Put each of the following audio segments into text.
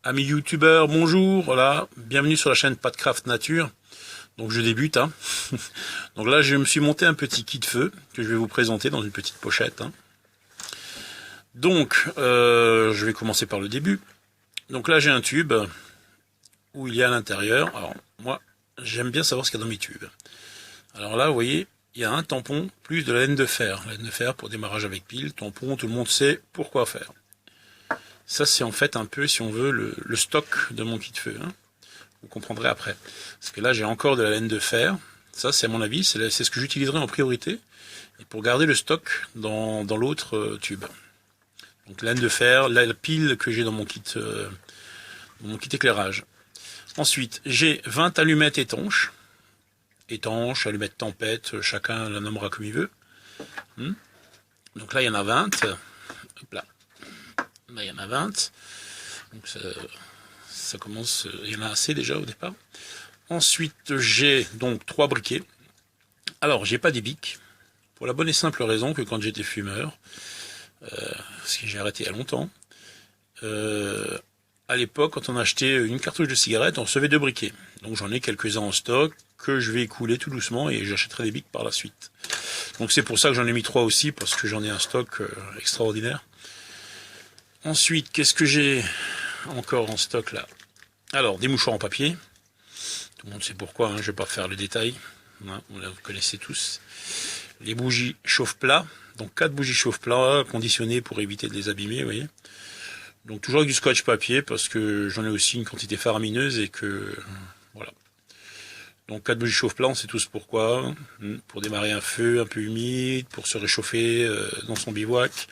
Amis youtubeurs, bonjour, voilà, bienvenue sur la chaîne Padcraft Nature. Donc je débute, hein. Donc là je me suis monté un petit kit feu que je vais vous présenter dans une petite pochette, hein. Donc je vais commencer par le début. Donc là j'ai un tube où il y a à l'intérieur, alors moi j'aime bien savoir ce qu'il y a dans mes tubes. Alors là vous voyez, il y a un tampon plus de la laine de fer. La laine de fer pour démarrage avec pile, tampon, tout le monde sait pourquoi faire. Ça, c'est en fait un peu, si on veut, le stock de mon kit feu, hein. Vous comprendrez après. Parce que là, j'ai encore de la laine de fer. Ça, c'est à mon avis, c'est ce que j'utiliserai en priorité. Et pour garder le stock dans l'autre tube. Donc, laine de fer, la pile que j'ai dans mon kit éclairage. Ensuite, j'ai 20 allumettes étanches. Étanches, allumettes tempête, chacun la nommera comme il veut. Donc là, il y en a 20. Hop là. Là, il y en a 20. Donc ça commence, il y en a assez déjà au départ. Ensuite, j'ai donc 3 briquets. Alors, j'ai pas des bics, pour la bonne et simple raison que quand j'étais fumeur, parce que j'ai arrêté il y a longtemps, à l'époque, quand on achetait une cartouche de cigarette, on recevait 2 briquets. Donc j'en ai quelques-uns en stock, que je vais écouler tout doucement, et j'achèterai des bics par la suite. Donc c'est pour ça que j'en ai mis 3 aussi, parce que j'en ai un stock extraordinaire. Ensuite, qu'est-ce que j'ai encore en stock là? Alors, des mouchoirs en papier. Tout le monde sait pourquoi, hein, je ne vais pas faire le détail. Hein, vous connaissez tous. Les bougies chauffe-plat. Donc 4 bougies chauffe-plat conditionnées pour éviter de les abîmer, vous voyez. Donc toujours avec du scotch papier parce que j'en ai aussi une quantité faramineuse et que... Voilà. Donc 4 bougies chauffe-plat, on sait tous pourquoi. Pour démarrer un feu un peu humide, pour se réchauffer dans son bivouac,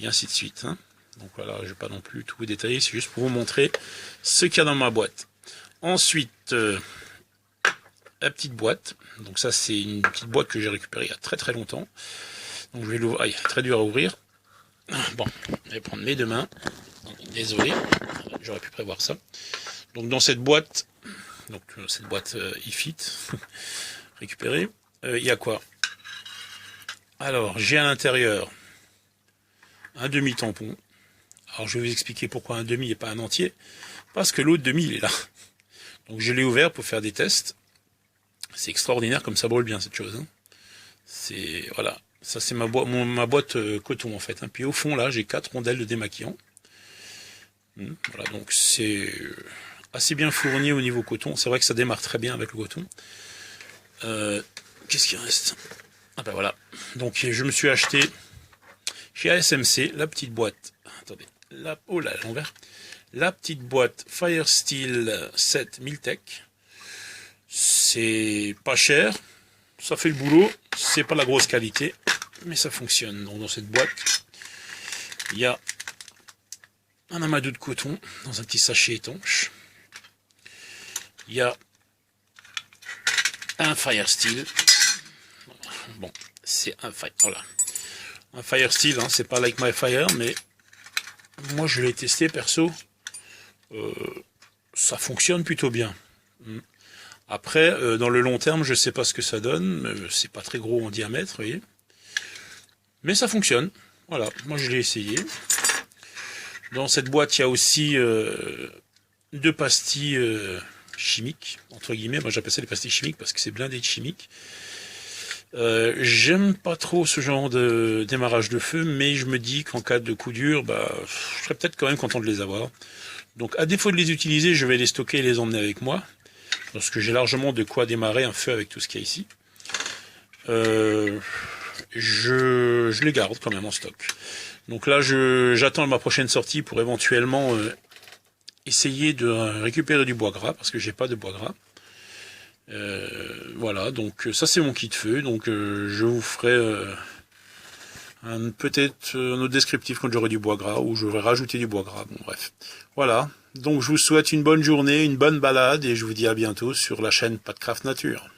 et ainsi de suite, hein. Donc voilà, je ne vais pas non plus tout vous détailler, c'est juste pour vous montrer ce qu'il y a dans ma boîte. Ensuite, la petite boîte. Donc ça, c'est une petite boîte que j'ai récupérée il y a très très longtemps. Donc je vais l'ouvrir. Ah, il est très dur à ouvrir. Bon, je vais prendre mes deux mains. Désolé, j'aurais pu prévoir ça. Donc dans cette boîte, iFit, récupérée, il y a quoi? Alors, j'ai à l'intérieur un demi-tampon. Alors je vais vous expliquer pourquoi un demi et pas un entier. Parce que l'autre demi, il est là. Donc je l'ai ouvert pour faire des tests. C'est extraordinaire comme ça brûle bien cette chose, hein. C'est, voilà. Ça c'est ma boîte coton en fait, hein. Puis au fond là, j'ai 4 rondelles de démaquillant. Voilà, donc c'est assez bien fourni au niveau coton. C'est vrai que ça démarre très bien avec le coton. Qu'est-ce qu'il reste? Ah ben voilà. Donc je me suis acheté chez ASMC la petite boîte. Attendez. Oh là, l'envers. La petite boîte Firesteel 7 Miltech. C'est pas cher. Ça fait le boulot. C'est pas la grosse qualité. Mais ça fonctionne. Donc dans cette boîte, il y a un amadou de coton dans un petit sachet étanche. Il y a un Firesteel. Bon, c'est un Firesteel, hein, c'est pas Like My Fire, mais moi je l'ai testé perso, ça fonctionne plutôt bien. Après, dans le long terme, je sais pas ce que ça donne, c'est pas très gros en diamètre, vous voyez. Mais ça fonctionne, voilà, moi je l'ai essayé. Dans cette boîte, il y a aussi 2 pastilles chimiques, entre guillemets, moi j'appelle ça des pastilles chimiques parce que c'est blindé de chimiques. J'aime pas trop ce genre de démarrage de feu, mais je me dis qu'en cas de coup dur, je serais peut-être quand même content de les avoir. Donc à défaut de les utiliser, je vais les stocker et les emmener avec moi, parce que j'ai largement de quoi démarrer un feu avec tout ce qu'il y a ici. Je les garde quand même en stock. Donc là, j'attends ma prochaine sortie pour éventuellement essayer de récupérer du bois gras, parce que j'ai pas de bois gras. Voilà, donc ça c'est mon kit feu, donc je vous ferai peut-être un autre descriptif quand j'aurai du bois gras, ou je vais rajouter du bois gras, bon bref. Voilà, donc je vous souhaite une bonne journée, une bonne balade, et je vous dis à bientôt sur la chaîne Padcraft Nature.